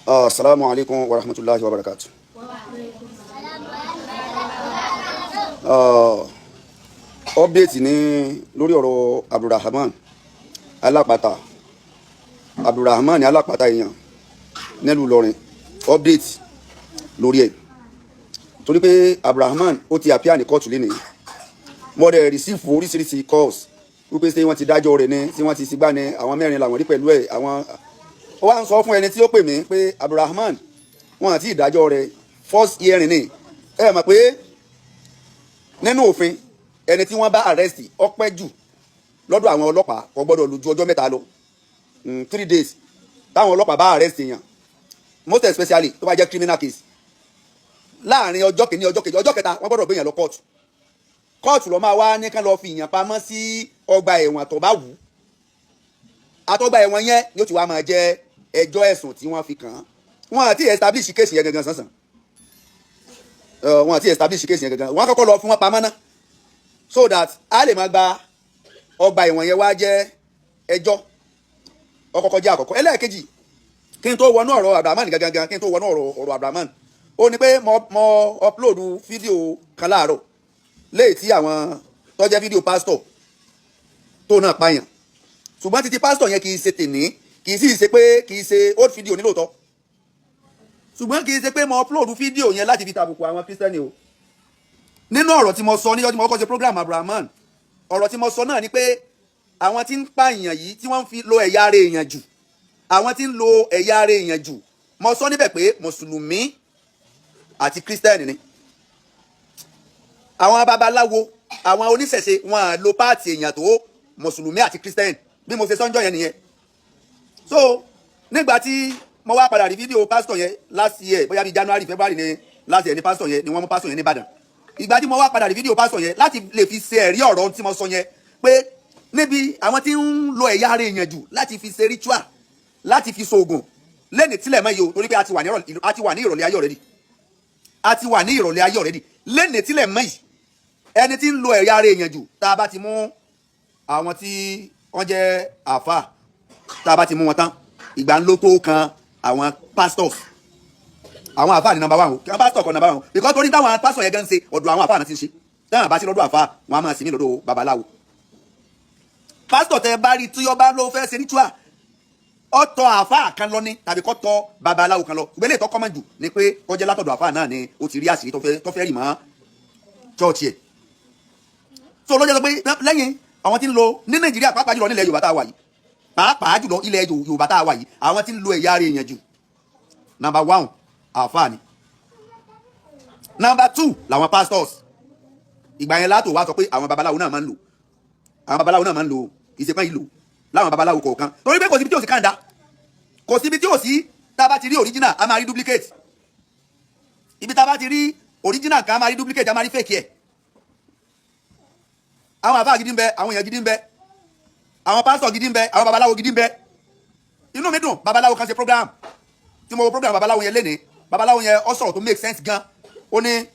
Assalamu alaikum wa rahmatullahi wa barakatuh. Update ní lórí ọ̀rọ̀ Abdulrahman alápàtà Abdulrahman alápàtà èèyàn nílùú Ìlọrin. Update lórí ẹ̀ torí pé Abdulrahman ó ti appear ní kóòtù lénìí. Mo dẹ̀ receive oríṣiríṣi calls wípé ṣé wọ́n ti dájọ́ rẹ̀ ní, ṣé wọ́n ti sígbà ní, àwọn mẹ́rin làwọn rí pẹ̀lú ẹ̀. Àwọn ó wá ń sọ fún ẹni tí ó pè mí pé Abdulrahman wọn àti ìdájọ́ rẹ̀ first hearing ni. Ẹ mọ̀ pé nínú òfin ẹni tí wọ́n bá arrest ó pẹ́ jù lọ́dọ̀ àwọn ọlọ́pàá kò gbọ́dọ̀ lò ju ọjọ́ mẹ́ta lọ 3 days táwọn ọlọ́pàá bá arrest èèyàn, most especially tó bá jẹ́ criminal case. Láàrin ọjọ́ kìíní ọjọ́ kejì ọjọ́ kẹta wọ́n gbọ́dọ̀ gbé èèyàn lọ kóòtù. Kóòtù ló máa wá ní kán lọ fi èèyàn pamọ́ sí ọgbà ẹ̀wọ̀n tó bá wù ú. Àtọ́gbà ẹ̀wọ̀n yẹn ni ó ti wá máa jẹ́ ẹjọ́ ẹ̀sùn tí wọ́n fi kàn án. Wọ́n àti establish case yẹn gangan sánsan. Wọ́n àti establish case yẹn gangan. Wọ́n kọ́kọ́ lọ fún wọn pamọ́ náà so that a lè máa gba ọgbà ẹ̀wọ̀n yẹn wá jẹ́ ẹjọ́. Ọkọ̀kọ́ jẹ́ àkọ́kọ́. Ẹlẹ́ẹ̀kejì kí n tó wọnú ọ̀rọ̀ Abdulrahman gangan kí n tó wọnú ọ̀rọ̀ Abdulrahman ó ní pé mo upload fídíò kan láàárọ̀ léyìí tí àwọn tó jẹ́ fídíò pásítọ̀ tó náà pààyàn. Ṣùgbọ́n títí pásítọ̀ yẹn kì í ṣe tèní, kì í sì ṣe pé kì í ṣe old video nílòótọ́. Ṣùgbọ́n kì í ṣe pé mo upload fídíò yẹn láti fi tàbùkù àwọn Kírísítẹ́nì o. Nínú ọ̀rọ̀ tí mo sọ níjọ́ tí mo kọ́kọ́ ṣe program Abdulrahman, ọ̀rọ̀ tí mo sọ náà ni pé àwọn tí ń pààyàn yìí tí wọ́n fi lo ẹ̀yà ara èèyàn jù, àwọn tí ń lo ẹ̀yà ara èèyàn jù, mo sọ níbẹ̀ pé mùsùlùmí àti Kírísítẹ́nì ni. Àwọn babaláwo, àwọn oníṣẹ̀ṣe wọn à lo páàtì èèyàn tó mùsùlùmí àti Kírísítẹ́nì bí mo ṣe sọ́njọ́ yẹn nìyẹn. So nígbà tí mo wá padà rí fídíò pásítọ̀ yẹn last year bóyá bíi January February ni last year ni pásítọ̀ yẹn ni wọ́n mú pásítọ̀ yẹn ní Ìbàdàn. Ìgbà tí mo wá padà rí fídíò pásítọ̀ yẹn láti lè fi ṣe ẹ̀rí ọ̀rọ̀ tí mo sọ yẹn pé níbi àwọn tí ń lo ẹ̀yà ara èèyàn jù láti fi ṣe ritual láti fi ṣoògùn lẹ́ni tílẹ̀ mọ́ yìí o torí pé a ti wà ní ìrọ̀lẹ́ ayé already. A ti wà ní ìrọ̀lẹ́ ayé already lẹ́ni tílẹ̀ mọ́ yìí ẹni tí ń lo ẹ̀yà ara èèyàn jù tá a bá ti mú àwọn tí wọ́n jẹ́ àfà tá a bá ti mú wọn tán ìgbà ńlọ tó kan àwọn pastors. Àwọn àfà ní number 1 o kí wọ́n pastor kan number 1 because torí táwọn pastor yẹn gan ṣe ọ̀dọ̀ àwọn àfà náà ti ń ṣe táwọn bá sí lọ́dọ̀ àfà wọn á máa sì mí lọ́dọ̀ babaláwo. Pastor tẹ bá rí tí ọba ló fẹ́ ṣe ritual ọ̀tọ̀ àfà kan lọ ní tàbí kọ́ tọ̀ babaláwo kan lọ ṣùgbọ́n lè tọ́ common jù ni pé kọjá látọ̀dọ̀ àfà náà ni ó ti rí àṣírí tó fẹ́ rì mọ́ church ẹ̀. So lọ́jọ́ sọ pé lẹ́yìn àwọn tí ń lo ní Nàìjíríà pàápàá jùlọ nílẹ̀ Yorùbá tá a wà yìí pàápàá jùlọ ilẹ̀ Yorùbá tá a wà yìí àwọn tí ń lo ẹ̀yà ara èèyàn jù number 1 àfáà ni, number 2 làwọn pastors. Ìgbà yẹn látò wá sọ pé àwọn babaláwo náà máa ń lò, àwọn babaláwo náà máa ń lò ìṣèpá ìlò láwọn babaláwo kọ̀ọ̀kan torí pé kò síbi tí ò sí kàńdá, kò síbi tí ò sí tá a bá ti rí original a máa rí duplicate, ibi tá a bá ti rí original kan a máa rí duplicate a máa rí fake ẹ̀. Àwọn àfáà gidi ń bẹ, àwọn èèyàn gidi ń bẹ, àwọn pásítọ̀ gidi ń bẹ, àwọn babaláwo gidi ń bẹ. Inú mi dùn babaláwo kan ṣe program tí mo wo program babaláwo yẹn lénìí, babaláwo yẹn ó sọ̀rọ̀ tó make sense gan. Ó ní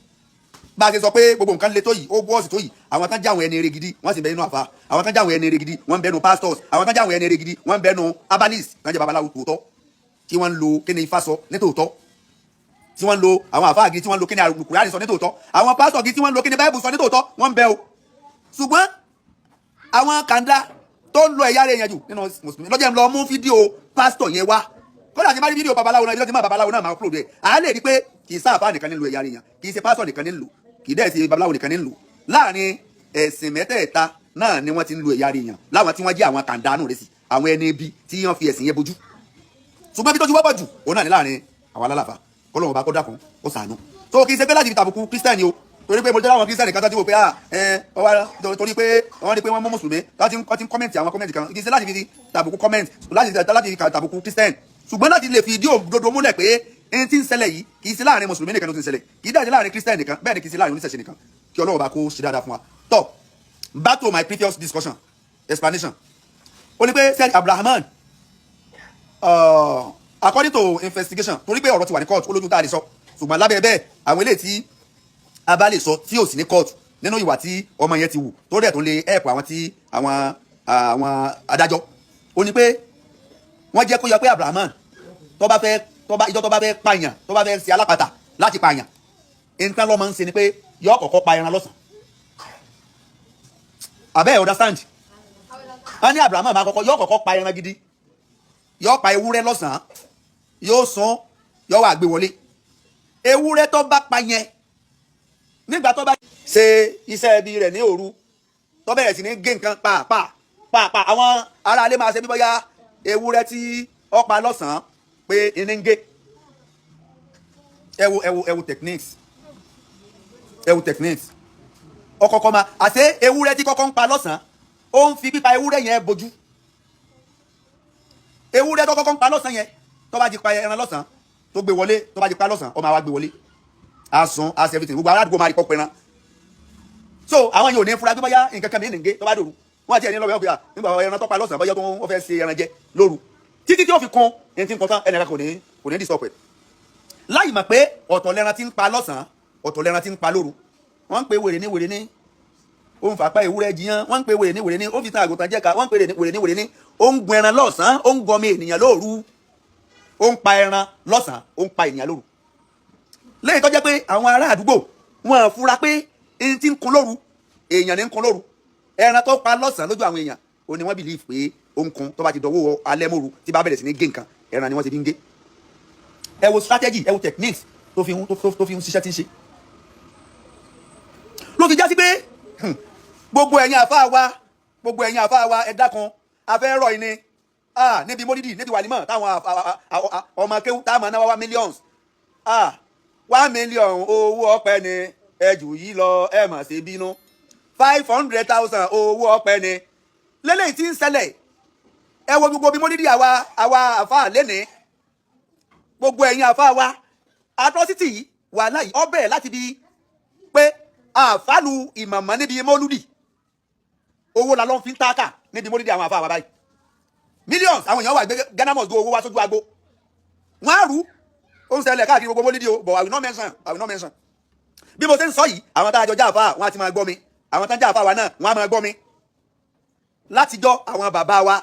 bá a ṣe sọ pé gbogbo nǹkan le tó yìí ó bọ́ọ̀sì tó yìí àwọn kan jáwọn ẹni eré gidi wọ́n sì bẹ nínú àfáà, àwọn kan jáwọn ẹni eré gidi wọ́n bẹ nínú pastors, àwọn kan jáwọn ẹni eré gidi wọ́n bẹ nínú herbalist kan jẹ́ babaláwo tòótọ́ tí wọ́n ń lo kíni ifá sọ ní tòótọ́, tí wọ́n ń lo àwọn àfáà gidi tí wọ́n ń lo kíni Kùránì sọ ní tòótọ́, àwọn pásítọ̀ gidi tí wọ́n ń lo kíni Bible sọ ní tòótọ́ wọ́n bẹ o. Ṣùgbọ́n àwọn kàńdá tó ń lo ẹ̀yà ara èèyàn jù nínú mùsùlùmí lọ́jọ́ lọ mú fídíò pásítọ̀ yẹn wá kódà tí bá rí fídíò babaláwo náà ibi tó ti máa babaláwo náà máa upload ẹ̀ à lè rí pé kì í sáàfà nìkan nílò ẹ̀yà ara èèyàn, kì í ṣe pásítọ̀ nìkan nílò, kì í dẹ̀ ṣe babaláwo nìkan nílò. Láàrin ẹ̀sìn mẹ́tẹ̀ẹ̀ta náà ni wọ́n ti ń lo ẹ̀yà ara èèyàn láwọn tí wọ́n jẹ́ àwọn kàńdá nù rẹ̀ sí àwọn ẹni ibi tí wọ́n fi ẹ̀sìn yẹn bojú. Ṣùgbọ́n bí tó ti wọ́pọ̀ jù òun náà ní láàrin àwọn alálàfà kọ́lọ́run bá kọ́ dákun ó ṣàánú. So kì í ṣe pé láti fi tàbùkù Kírísítẹ́nì o torí pé mo jẹ́ láwọn Kírísítẹ́nì kan tó ti wò pé torí pé wọ́n rí pé wọ́n mú mùsùlùmí láti kọ́mẹ̀ntì àwọn kọ́mẹ̀ntì kan kì í ṣe láti fi tàbùkù kọ́mẹ̀ntì láti fi tàbùkù Kírísítẹ́nì ṣùgbọ́n láti lè fi ìdí òdodo múlẹ̀ pé ẹni tí ń ṣẹlẹ̀ yìí kì í ṣe láàrin mùsùlùmí nìkan ló ti ń ṣẹlẹ̀, kì í dẹ̀ ṣe láàrin Kírísítẹ́nì nìkan bẹ́ẹ̀ ni kì í ṣe láàrin oníṣẹ̀ṣe nìkan kí Ọlọ́run bá kó ṣe dáadáa fún wa. Tọ́ back to my previous discussion explanation ó ní pé said Abdulrahman according to investigation torí pé ọ̀rọ̀ ti wà ní court olójú tá a lè sọ ṣùgbọ́n lábẹ́ bẹ́ẹ̀ àwọn eléyìí tí a bá lè sọ tí ò sí ní court nínú ìwà tí ọmọ yẹn ti wù tó dẹ̀ tó lè help àwọn tí àwọn adájọ́ ó ní pé wọ́n jẹ́ kó yọ pé Abrahaman ìjọ tó bá fẹ́ pààyàn tó bá fẹ́ ṣe alápàtà láti pààyàn nǹkan lọ́mọ ń ṣe ni pé yọ kọ́kọ́ pa ẹran lọ́sàn abẹ́ understand wọ́n ní Abrahaman máa yọ kọ́kọ́ pa ẹran gidi yọ pa ewúrẹ́ lọ́sàn yóò sún yọ wà gbé wọlé ewúrẹ́ tó bá pa yẹn nígbà tó bá ṣe iṣẹ́ ibi rẹ̀ ní òru tó bẹ̀rẹ̀ sí ní gé nǹkan pàápàá àwọn ará ilé máa ṣe bí bóyá ewúrẹ́ tí ó pa lọ́sàn-án pé iní ń gé ẹwu techniques ọkọ̀ọ̀kan máa àṣẹ ewúrẹ́ tí kọ́kọ́ ń pa lọ́sàn-án ó ń fi pípa ewúrẹ́ yẹn bojú ewúrẹ́ tó kọ́kọ́ ń pa lọ́sàn-án yẹn tó bá ti pa ẹran lọ́sàn-án tó gbé wọlé tó bá ti pa lọ́sàn-án ó máa wá gbé wọlé asun as everything gbogbo aládùúgbò máa rí pọ́pẹ́ ẹran so àwọn yóò ní fura gbé báyà nǹkan kan mìíràn gé tó bá dòru wọn àti ẹni lọ́wọ́ yóò fi à nígbà ẹran tó pa lọ́sàn-án báyà tó ń fẹ́ ṣe ẹran jẹ lóru títí tí ó fi kún ẹni tí ń kọ́ tán ẹnìkan kò ní disturb ẹ̀ láì mọ̀ pé ọ̀tọ̀ lẹ́ran tí ń pa lọ́sàn-án ọ̀tọ̀ lẹ́ran tí ń pa lóru wọ́n ń pe wèrè ní ó ń fapá ewúrẹ́ jiyàn wọ́n ń pe wèrè ní ó fi tan àgùntàn jẹ́ka wọ́n ń pe wèrè ní ó ń gun ẹran lọ́sàn-án ó ń gọmi ènìyàn lóru ó ń pa ẹran lọ́sàn-án ó ń pa ènìyàn lóru lẹ́yìn tó jẹ́ pé àwọn ará àdúgbò wọn fura pé ẹni tí ń kun lóru èèyàn ní ń kun lóru ẹran tó pa lọ́sàn-án lójú àwọn èèyàn ó ní wọ́n believe pé ó ń kun tó bá ti dọ̀wọ́ alẹ́ mọ́ru tí bá bẹ̀rẹ̀ sí ní gé nǹkan ẹran ni wọ́n ti fi ń gé ẹ wo strategy ẹ wo techniques tó fi ń ṣiṣẹ́ tí ń ṣe ló fi já sí pé gbogbo ẹ̀yin àfáà wa ẹ dákun afẹ́ rọ̀ ìní níbi mólídì níbi wàlímọ̀ táwọn ọmọ kéwú táwọn náà wá millions 1 million owó ọpẹ́ ni ẹjù yìí lọ ẹ mà ṣe bínú 500,000 owó ọpẹ́ ni lélẹ́yìn tí ń ṣẹlẹ̀ ẹ wo gbogbo bí mólídì àwa àfáà lénìí gbogbo ẹ̀yin àfáà wa atrocity yìí wàhálà yìí ó bẹ̀rẹ̀ láti di pé àfáàlù ìmọ̀mọ́ níbi mólúdì owó la ló ń fi ń táàkà níbi mólúdì àwọn àfáà wa báyìí millions àwọn èèyàn wà gbé Ghana must go owó wá sójú agbo wọn á rú ó ń ṣẹlẹ̀ káàkiri gbogbo mólúdì o but I will not mention bí mo ṣe ń sọ yìí àwọn tá a jọ já àfáà wọn á ti máa gbọ́ mi àwọn tá a já àfáà wa náà wọn á máa gbọ́ mi látijọ́ àwọn bàbá wa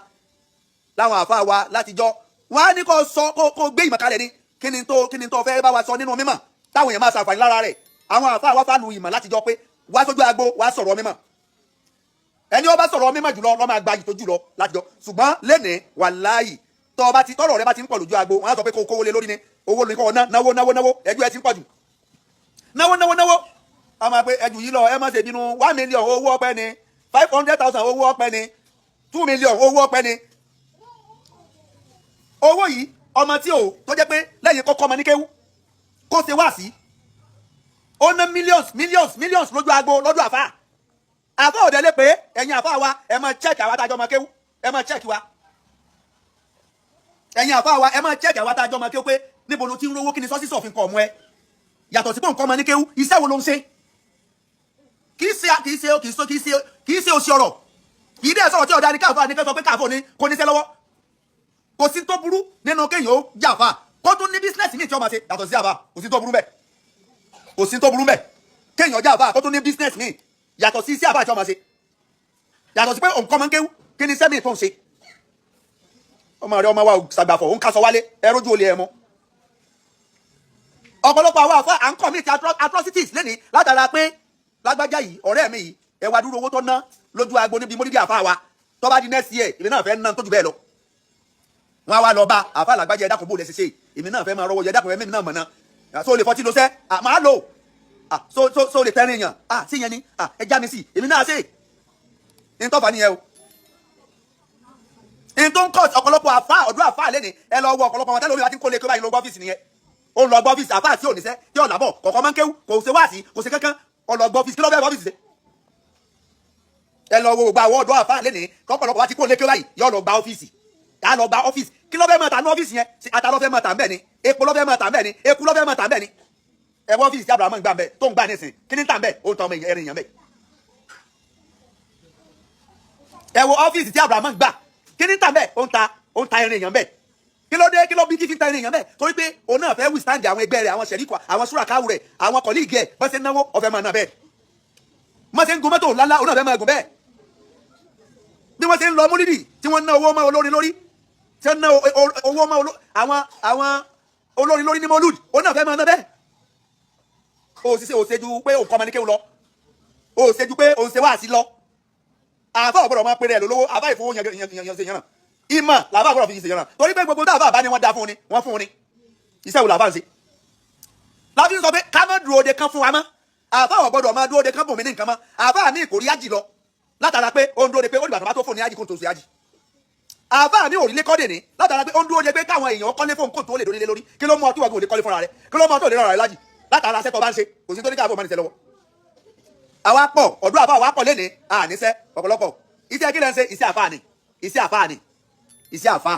láwọn àfáà wa látijọ́ wọn á ní kó gbé ìmọ̀ kalẹ̀ ni kí ni tó fẹ́ bá wa sọ nínú mímọ̀ táwọn èèyàn máa ṣàǹfààní lára rẹ̀ àwọn àfáà wa fàlù ìmọ̀ látijọ́ pé wá sójú agbo wá sọ̀rọ̀ mímọ̀ ẹni ó bá sọ̀rọ̀ mímọ̀ jùlọ lọ́ máa gba ìtó jùlọ látijọ́ ṣùgbọ́n lénìí wàláhì tọ́rọ̀ rẹ bá ti ń pọ̀ lójú agbo wọn á sọ pé kó kówó lé lórí ni owó lórí kọ́ náwó ẹjọ́ ẹ ti ń pọ̀ jù náwó a máa pe ẹjù yìí lọ ẹ má ṣe bínú 1 million owó ọpẹ́ ni 500,000 owó ọpẹ́ ni 2 million owó ọpẹ́ ni owó yìí ọmọ tí ò tó jẹ́ pé lẹ́yìn kọ́kọ́ ọmọ ní kéwú kó ṣe wá sí ó ná millions lójú agbo lọ́dún àfáà òde lé pé ẹ̀yin àfáà wa ẹ máa check àwọn atájọ́ ọmọ kéwú ẹ máa check wa ẹ̀yin àfáà wa ẹ máa check àwọn atájọ́ ọmọ kéwú pé níbo ló ti ń rówó kí ni sọ́sí sọ̀fin kọ̀ ọmọ ẹ yàtọ̀ sí pé nǹkan ọmọ ní kéwú iṣẹ́ wo ló ń ṣe kì í ṣe òṣì ọ̀rọ̀ kì í dẹ́ sọ̀rọ̀ tí ọ̀dà ní káfọ́ ní kẹ́sọ̀ pé káfọ́ ní kò ní ṣe lọ́wọ́ kò sí tó burú nínú kéèyàn ó jàfà kó tún ní bísínẹ́sì míì tí ó máa ṣe yàtọ̀ sí àfà kò sí tó burú bẹ́ẹ̀ kéèyàn jàfà kó tún ní bísínẹ́sì míì yàtọ̀ sí àfà tí ó máa ṣe yàtọ̀ sí pé nǹkan máa ń kéwú kí ni sẹ́mi tó ń ṣe ọmọ rẹ ọmọ wa ṣàgbàfọ̀ ó ń kásọ wálé ẹrójú olè ẹ̀ mọ́ ọ̀pọ̀lọpọ̀ àwọn àfà à ń commit atrocities lẹ́nìí látara pé lágbájá yìí ọ̀rẹ́ mi yìí ẹ wá dúró owó tó ná lójú agbo níbi mólídìí àfà wa tó bá di next year ìbí náà fẹ́ ná tó jù bẹ́ẹ̀ lọ wọn á wá lọ bá àfà làgbájá ẹ̀dá kò bó lẹ̀ ṣiṣẹ́ èmi náà fẹ́ máa rọwọ́ ẹ̀dá kò ẹ̀mí náà mọ̀ náà so lè fọtí lọ sẹ́ máa lò so lè tẹ́rin èèyàn sí yẹn ni ẹ já mi sí èmi náà ṣe ní tó fà nìyẹn o ní tó ń kọ́ ọ̀pọ̀lọpọ̀ àfà ọ̀dọ́ àfà lẹ́ni ẹ lọ wọ ọ̀pọ̀lọpọ̀ wọn tẹ́lẹ̀ omi wa ti ń kó lè kó báyìí lọ gbọ́ ọ́fíìsì nìyẹn ó lọ gbọ́ ọ́fíìsì àfà tí ò ní sẹ́ tí ò làbọ̀ kọ̀ọ̀kan máa ń kéwú kò ṣe wáàsí kò ṣe kankan ó lọ gbọ́ ọ́fíìsì kí ló fẹ́ gbọ́ ọ́fíìsì ṣe ẹ lọ wo gbogbo àwọn ọ̀dọ́ àfà lẹ́ni kọ́pọ̀lọpọ̀ wa ti kó lè kó báyìí yọ lọ gba ọ́fíìsì yà lọ gba ọ́fíìsì kí ló fẹ́ máa ta ní ọ́fíìsì yẹn ata ló fẹ́ máa ta ń bẹ̀ ni epo ló fẹ́ máa ta ń bẹ̀ ni eku ló fẹ́ máa ta ń bẹ̀ ni ẹ wọ ọ́fíìsì tí Abrahamu gbà ń bẹ̀ tó ń gbà nísìn kí ní ta ń bẹ̀ ó ń tọ́ ọmọ ẹ̀rìn yẹn bẹ̀ ẹ wọ ọ́fíìsì tí Abrahamu gbà kí ní ta ń bẹ̀ ó ń ta ẹ̀rìn yẹn bẹ̀ kí ló dé kí ló bí kí fi ta ẹ̀rìn yẹn bẹ̀ torí pé òun náà fẹ́ withstand àwọn ẹgbẹ́ rẹ̀ àwọn sẹ̀ríkọ̀ àwọn súràkáwù rẹ̀ àwọn kọ̀líìgì ẹ̀ bọ́ ṣe náwó ọ̀fẹ́ máa ná bẹ́ẹ̀ mọ́ ṣe ń gun mọ́tò ńláńlá òun náà fẹ́ máa gùn bẹ́ẹ̀ bí wọ́n ṣe ń lọ mólídì tí wọ́n ná owó mọ́ olórin lórí tí wọ́n ná owó mọ́ àwọn olórin lórí ní mọ́lúd ó náà fẹ́ máa ná bẹ́ẹ̀. òṣèjú pé òun kọ́ ọmọ ní kéwù lọ òṣèjú pé òun ṣe wá sí lọ àfa ọ̀gbọ́dọ̀ máa pèrè ẹ̀ lólówó àfa ìfowó yan ṣe yànnà ìmọ̀ làbá ọ̀gbọ́dọ̀ fi ṣe yànnà torí pé gbogbo táàbà bá ní wọ́n dá fún ni wọ́n fún ni iṣẹ́ wo làbá ń ṣe. láti sọ pé ká má dúró de kán fún wa mọ́ àfa ọ̀gbọ́dọ̀ máa dúró de kán bùnmí ní nǹkan mọ́ àfa mi kò rí ájì lọ látara pé ó ń dúró de pé ó dìgbà tó bá tó fún ní ájì kó tó ṣe ájì. àfa mi ò rí lé kọ́dè ní látara pé ó ń dúró de pé káwọn èèyàn kọ́lé fóun kó tó lè dórí lé lórí kí ló mú ọtí wọ́n lè kọ́lé fúnra rẹ̀ kí ló mú ọtí ò lè rọra rẹ̀ lájì látara sẹ́tọ̀ bá ń ṣe kò sí tó ní káàbọ̀ máa ń ṣe lọ́wọ́. àwa pọ̀ ọ̀dọ́ àfa àwa pọ̀ lénìí àníṣẹ́ ọ̀pọ̀lọpọ̀ iṣẹ́ kí lẹ́ ń ṣe iṣẹ́ àfa ni iṣẹ́ àfa ni iṣẹ́ àfa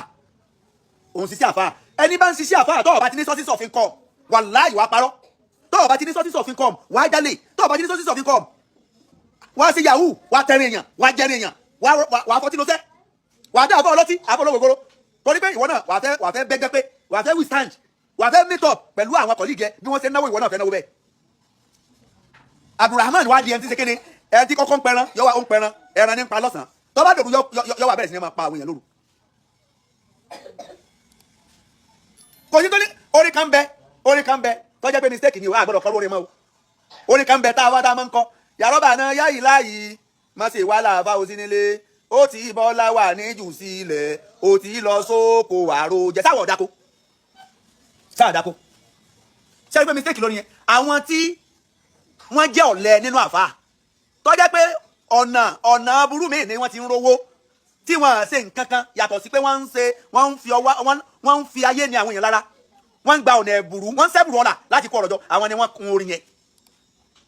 òun ṣiṣẹ́ àfa ẹni bá ń ṣiṣẹ́ àfa tọ́ọ̀ bá ti ní sources of income wàláhì wàá parọ́ tọ́ọ̀ bá ti ní sources of income wàá jalè tọ́ọ̀ bá ti ní sources of income wàá ṣe yahoo wàá tẹ̀rẹ̀ èèyàn wàá jẹ́rẹ̀ èèyàn wàá fọtí lọ́sẹ̀ wàá dé àfọ ọlọ́tí àfọ olóògbòrò torí pé ìwọ náà wàá fẹ́ bẹ́gbẹ́ pé wàá fẹ́ withstand wàá fẹ́ meet up pẹ̀lú àwọn colleague ẹ bí wọ́n ṣe náwó ìwọ náà fẹ́ náwó bẹ́ẹ̀. Abdulrahman wá di ẹni tí ṣe kéde ẹni tí kọ́kọ́ ń pẹran yọ wá ó ń pẹran ẹran ní ń pa lọ́sàn-án tó bá dòdò yọ wá bẹ̀rẹ̀ sí ni máa pa àwọn èèyàn lóru. kò sí tó ní orin kan bẹ tó jẹ́ pé mistake ni o àgbọ̀dọ̀ kọ́ lórí mọ́ o orin kan bẹ tá a máa ń kọ́ yàrá náà yáyì láàyè má ṣe wá làbá o sí nílé ó ti bọ́lá wà ní jù sílẹ̀ ó ti lọ sóko àrò jẹ sáwọ̀ dáko ṣé pé mistake lórí yẹn àwọn tí wọ́n jẹ́ ọ̀lẹ nínú àfa tó jẹ́ pé ọ̀nà burú mi ni wọ́n ti ń rówó tí wọ́n ṣe nǹkan kan yàtọ̀ sí pé wọ́n ń fi ayé ní àwọn èèyàn lára wọ́n ń gba ọ̀nà ẹ̀bùrú wọ́n ń sẹ́bùrú ọ̀nà láti kó ọ̀rọ̀ jọ àwọn ni wọ́n kun orin yẹn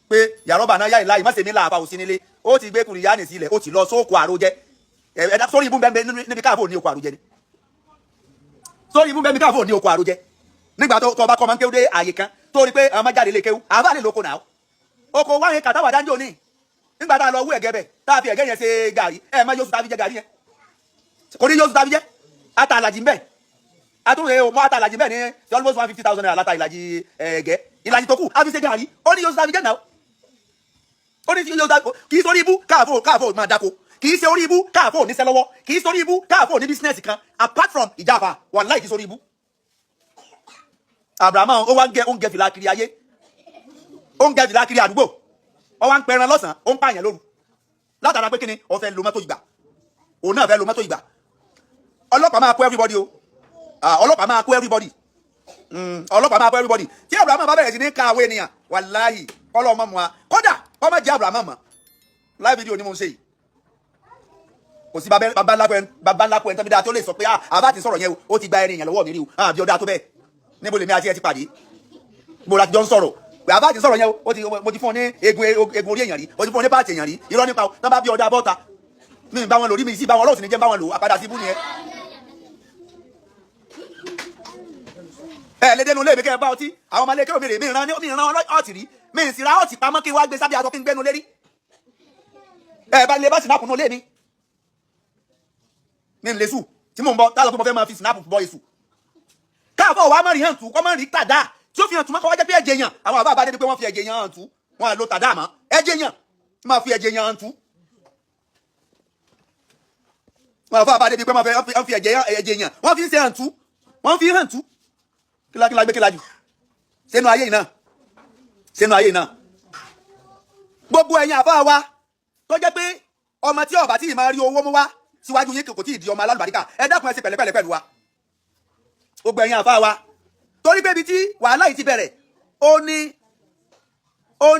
pé yàrá náà yáyì láyì má ṣe mí làbà òsì nílé ó ti gbé kùnìyà nì sílẹ̀ ó ti lọ sóko àròjẹ ẹ̀dá sórí ibú bẹ́ẹ̀ níbi káàfó ní oko àròjẹ ni sórí ibú bẹ́ẹ̀ níbi káàfó ní oko àròjẹ nígbà tó bá kọ́ máa ń kéwú dé àyè kan tó rí pé àwọn máa jáde lè kéwú àbá lè lóko náà oko wáyé kàtàwà dáńjọ́ ní nígbà tá a lọ wú ẹ̀gẹ́ bẹ̀ tá a fi ẹ̀gẹ́ yẹn ṣe gàrí ẹ̀ máa yóò tàbí jẹ gàrí yẹn kò ní yóò tàbí jẹ ata àlàjì mbẹ àtúnṣe mọ ata àlàjì mbẹ ní almost 150,000 naira láta ìlàjì ẹ̀gẹ́ ìlàjì tó kù a fi ṣe gàrí ó ní yóò tàbí jẹ náà ó ní yóò tàbí kì í sórí ibú káàfó máa dáko kì í ṣe orí ibú káàfó níṣẹ́ lọ́wọ́ kì í sórí ibú káàfó ní bísínẹ́sì kan apart from ìjàpá wàláhì kì í sórí ibú. Abrahamu ó wá ń gẹ fìlà kiri ayé ó ń gẹ fìlà kiri àdúgbò ó wá ń pẹran lọ́sàn-án ó ń pààyàn lóru látara pé kíni ó fẹ́ lo mọ́tò ìgbà òun náà fẹ́ lo mọ́tò ìgbà ọlọ́pàá máa kó everybody o ọlọ́pàá máa kó everybody tí Abrahamu bá bẹ̀rẹ̀ sí ní ka àwọn ènìyàn wàláhì kọ́lọ́ ọmọ mu wa kódà ọmọ jẹ́ Abrahamu mọ́ live video ni mo ń ṣe yìí kò sí bàbá ńlá kó ẹni tó bí dáa tó lè sọ pé àbá ti sọ̀rọ̀ yẹn o ó ti gba ẹni èèyàn lọ́wọ́ mi rí o àbí ọ̀dà tó bẹ́ẹ̀ níbo lèmi àti ẹ ti pàdé mo la ti jọ ń sọ̀rọ̀ pé àbá ti sọ̀rọ̀ yẹn o mo ti fún ọ ní egun orí èèyàn rí o ti fún ọ ní páàtì èèyàn rí irọ́ nípa o tán bá bí ọ̀dà bọ́ta mi bá wọn lò rí mi sí bá wọn ọlọ́ọ̀sìn ní jẹ́ bá wọn lò àpadà sí ibú nìyẹn. ẹ lédè nu léèmí kẹ́ ẹ bá ọtí àwọn ọmọ ilé-ẹjọ́ mi ìran ọtí rí mi ì sì ra ọtí pamọ́ kí wàá gbé sábẹ́ aṣọ kí n gbẹ́nu lérí ẹ bá lè bá sinapu nù léèmí mi ń lè sùn tí mò ń bọ táwọn tó mọ fẹ́ máa fi sinapu bọ èṣù káàfọ̀ wa mọ̀ rí hàn tù kọ́ mọ̀ rí tàdá tí ó fi hàn tù mọ́ kọ́ wá jẹ́ pé ẹ̀jẹ̀ yàn àwọn àbá àbádé pé wọ́n fi ẹ̀jẹ̀ yàn hàn tù wọ́n á lo tàdá mọ́ ẹ̀jẹ̀ yàn máa fi ẹ̀jẹ̀ yàn hàn tù wọ́n àbá àbádé pé wọ́n fi ẹ̀jẹ̀ yàn wọ́n fi ń ṣe hàn tù wọ́n fi hàn tù kílákílá gbé kílájú sínú ayé yìí náà gbogbo ẹ̀yin àbá wa tó jẹ́ pé ọmọ tí ọba tí ì máa rí owó mú wá síwájú yín kò tí ì di ọmọ alálùbáríkà ẹ dákun ẹ ṣe pẹ̀lẹ́pẹ̀lẹ́ pẹ̀lú wa gbogbo ẹ̀yin àfa wa torí pé ibi tí wàhálà yìí ti bẹ̀rẹ̀ ó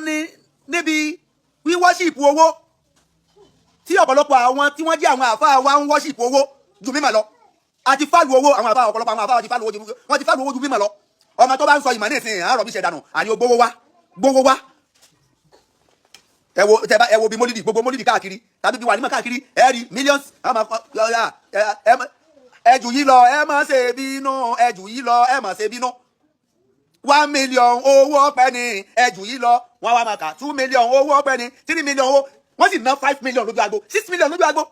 ní níbi wíwọ́ṣìpù owó tí ọ̀pọ̀lọpọ̀ àwọn tí wọ́n jẹ́ àwọn àfa wa ń wọ́ṣìpù owó ju mímọ̀ lọ àti fáàlù owó àwọn àfa ọ̀pọ̀lọpọ̀ àwọn àfa wọ́n ti fáàlù owó ju mímọ̀ lọ ọmọ tó bá ń sọ ìmọ̀ ní ìsìn àárọ̀ bí ṣe dànù àní gbówó wá ẹ wo bí mólídì gbogbo mólídì káàkiri tàbí bí wàlímọ̀ káàkiri ẹ rí millions ẹjù yìí lọ ẹ má ṣe bínú ẹjù yìí lọ ẹ má ṣe bínú 1 million owó ọpẹ ni ẹjù yìí lọ wọn wá máa kà 2 million owó ọpẹ ni 3 million owó wọn sì ná 5 million lójú agbo 6 million lójú agbo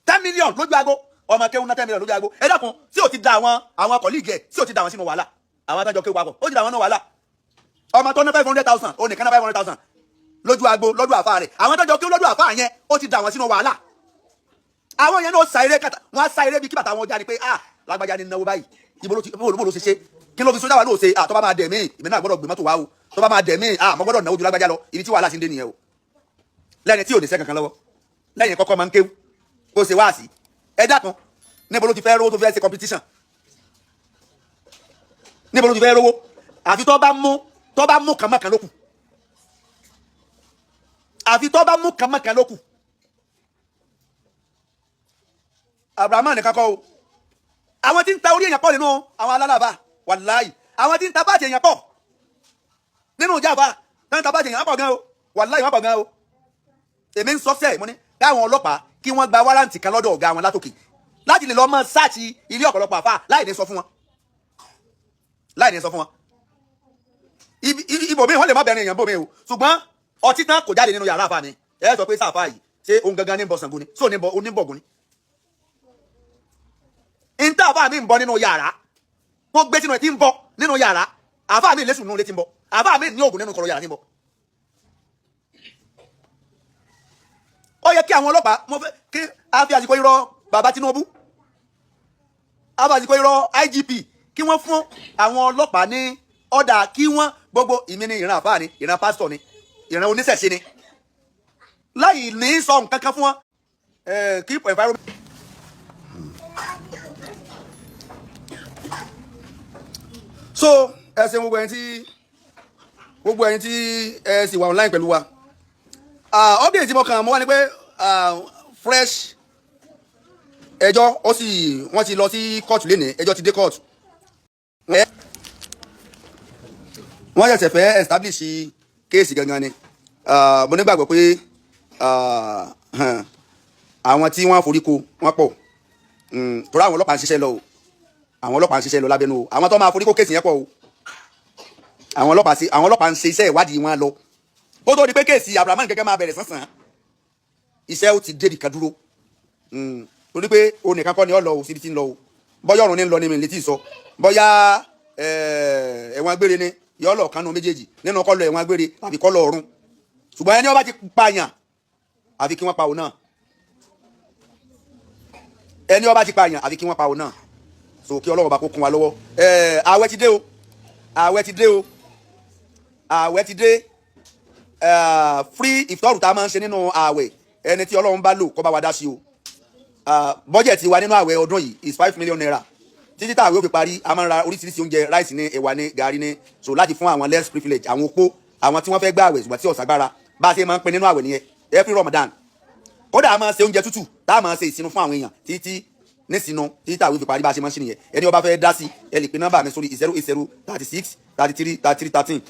10 million lójú agbo ọmọ kéwọn ná 10 million lójú agbo ẹ dákun tí ò ti da àwọn kọlíìgì ẹ tí ò ti da wọn sínú wàhálà àwọn àtàjọ kéwọn papọ̀ ó ti da wọn nínú wàhálà ọmọ tó ná 500,000 ó nìkan ná 500,000 lójú agbo lọ́dún àfa rẹ̀ àwọn tọ́jọ́ kí lọ́dún àfa yẹn ó ti dà wọ́n sínú wàhálà àwọn yẹn náà sa eré kàtà wọ́n á sa eré bí kí bàtà wọn jáde pé lágbájá ni náwó báyìí ibo ló ṣe ṣe kí ló fi sójà wà ló ṣe tó bá máa dẹ̀ mí ìmí náà gbọ́dọ̀ gbé mọ́tò wá o tó bá máa dẹ̀ mí mo gbọ́dọ̀ náwó ju lágbájá lọ ibi tí wàhálà ti ń dé nìyẹn o lẹ́ni tí ò ní sẹ́ kankan lọ́wọ́ lẹ́yìn kọ́kọ́ máa ń kéwú kó ṣe wáàsí ẹ̀dá kan níbo ló ti fẹ́ rówó tó fẹ́ ṣe competition níbo ló ti fẹ́ rówó àfi tó bá mú kànmọ́kàn lókù àfi tó bá mú kànmọ́kàn lókù Abrahamu nìkan kọ́ o àwọn tí ń ta orí èèyàn pọ̀ nínú àwọn alálàbà wàláì àwọn tí ń ta báàjì èèyàn pọ̀ nínú ìjàmbá tí ń ta báàjì èèyàn pọ̀ gan o wàláì wọ́n pọ̀ gan o èmi ń sọ sẹ́ẹ̀ mo ní káwọn ọlọ́pàá kí wọ́n gba wárántì kan lọ́dọ̀ ọ̀gá wọn látòkè láti lè lọ mọ sáàtì ilé ọ̀pọ̀lọpọ̀ àfà láì ní sọ fún wọn ibòmí wọn lè má bẹ̀rẹ̀ èèyàn bòmí o ṣùgbọ́n ọtí tán kò jáde nínú yàrá àfà mi ẹ sọ pé sáfà yìí ṣé ohun gangan ní bọ Ṣàngó ni sóò ní bọ oníbọ̀gùn ni ìntà àfà mi ń bọ nínú yàrá tó gbé sínú ẹ tí ń bọ nínú yàrá àfà mi lẹ́sùn nínú ilé tí ń bọ àfà mi ní òògùn nínú kọ̀rọ̀ yàrá tí ń bọ. ó yẹ kí àwọn ọlọ́pàá mo fẹ́ kí a fi àsìkò irọ́ bàbá Tinubu a fi àsìkò irọ́ IGP kí wọ́n fún àwọn ọlọ́pàá ní ọ̀dà kí wọ́n gbogbo ìmí ní ìran àfáà ni ìran pásítọ̀ ni ìran oníṣẹ̀ṣe ni láì ní sọ nǹkan kan fún wọn keep environment. so ẹ ṣe gbogbo ẹni tí ẹ sì wà online pẹ̀lú wa update tí mo kàn mọ́ wá ni pé fresh ẹjọ́ wọ́n ti lọ sí kóòtù lénìí ẹjọ́ ti dé kóòtù wọ́n ṣẹ̀ṣẹ̀ fẹ́ establish kéèsì gangan ni mo nígbàgbọ́ pé àwọn tí wọ́n forí ko wọ́n pọ̀ torí àwọn ọlọ́pàá ń ṣiṣẹ́ lọ o àwọn ọlọ́pàá ń ṣiṣẹ́ lọ lábẹ́nu o àwọn tó máa forí ko kéèsì yẹn pọ̀ o àwọn ọlọ́pàá ń ṣe iṣẹ́ ìwádìí wọn lọ ó tó di pé kéèsì Abrahamu gẹ́gẹ́ máa bẹ̀rẹ̀ sánsan iṣẹ́ ó ti débi kan dúró torí pé o nìkan kọ́ ni ọ lọ o síbi tí ń lọ o bọ́yá ọ̀run ní ń lọ ní mi létí sọ bọ́yá ẹ̀wọ̀n gbére ni yọ lọ kánú méjèèjì nínú kọ́ lọ ẹ̀wọ̀n gbére tàbí kọ́ lọ ọ̀run ṣùgbọ́n ẹni ó bá ti pààyàn àfi kí wọ́n pa òun náà ẹni ó bá ti pààyàn àfi kí wọ́n pa òun náà so kí Ọlọ́run bá kó kún wa lọ́wọ́ ààwẹ̀ ti dé o ààwẹ̀ ti dé o ààwẹ̀ ti dé free ìfọ́rù tá a máa ń ṣe nínú ààwẹ̀ ẹni tí Ọlọ́run bá lò kó bá wa dá sí o bọ́jẹ̀tì wa nínú ààwẹ̀ ọdún yìí is 5 million naira títí tá ààwẹ̀ ó fi parí a máa ń ra oríṣiríṣi oúnjẹ ráìsì ní ẹ̀wà ní gàrí ní so láti fún àwọn less privilege àwọn opó àwọn tí wọ́n fẹ́ gbà ààwẹ̀ ṣùgbọ́n tí ọ̀sàgbára bá a ṣe máa ń pín nínú ààwẹ̀ nìyẹn every Ramadan kódà a máa ṣe oúnjẹ tútù tá a máa ṣe ìsinu fún àwọn èèyàn títí nísinu títí tá ààwẹ̀ fi parí bá a ṣe máa ń ṣe nìyẹn ẹni ó bá fẹ́ dá sí ẹ lè pe nọ́mbà mi sórí 080 36 33 33 13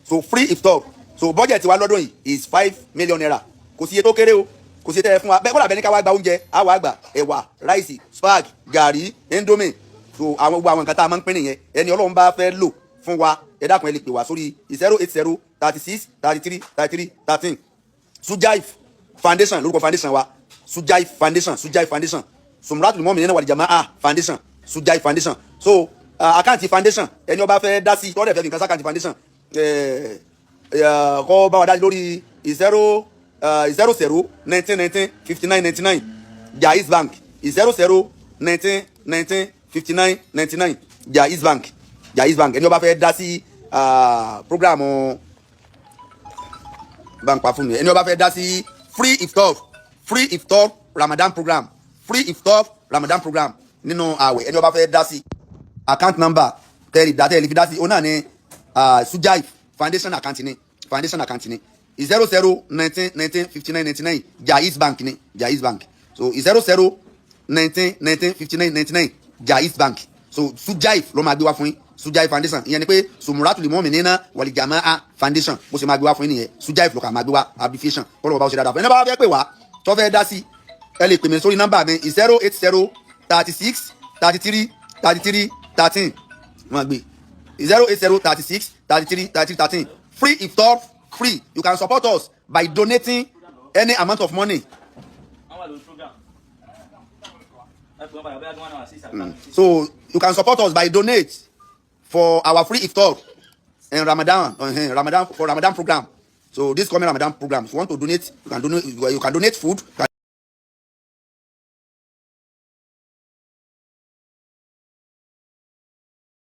so free iftar so budget wa lọ́dún yìí is 5 million naira kò sí iye tó kéré o kò sí tẹ́ ẹ fún wa bẹ́ẹ̀ kọ́lá bẹ́ẹ̀ ní ká wá gba oúnjẹ á wá gbà ẹ̀wà ráìsì spag gàrí indomie so àwọn gbogbo àwọn nǹkan tá a máa ń pín nìyẹn ẹni Ọlọ́run bá fẹ́ lò fún wa ẹ dákun ẹ lè pè wá sórí 080 36 33 33 13 Sujaif foundation lórúkọ foundation wa Sujaif foundation Sumratul Mu'minina wal Jama'a foundation Sujaif foundation so àkáǹtì foundation ẹni ó bá fẹ́ dá sí tọ́lẹ̀ fẹ́ fi nǹkan sákàǹtì foundation kọ́ bá wa dá lórí 00 19 19 59 99 Jaiz Bank 00 19 19 59 99 Jaiz Bank ẹni ó bá fẹ́ dá sí program bank pa fún mi ẹni ó bá fẹ́ dá sí free iftar Ramadan program nínú àwẹ̀ ẹni ó bá fẹ́ dá sí account number tẹ́lẹ̀ fi dá sí ó náà ní Sujaif foundation account ni 00 19 19 59 99 Jaiz Bank so 00 19 19 59 99 Jaiz Bank so Sujaif ló máa gbé wá fún yín Sujaif foundation ìyẹn ni pé Sumratul Mu'minina wal Jama'a foundation bó ṣe máa gbé wá fún yín nìyẹn Sujaif ló kà máa gbé wá abbreviation kọ́ ló bá ṣe dáadáa fún ẹni bá wá fẹ́ pè wá tó fẹ́ dá sí ẹ lè pè mí sórí nọ́mbà mi 080 36 33 33 13 wọ́n gbé 080 36 33 33 13 free iftar free you can support us by donating any amount of money. So you can support us by donate for our free iftar in Ramadan for Ramadan program So this coming Ramadan program, if you want to donate, you can donate food. You can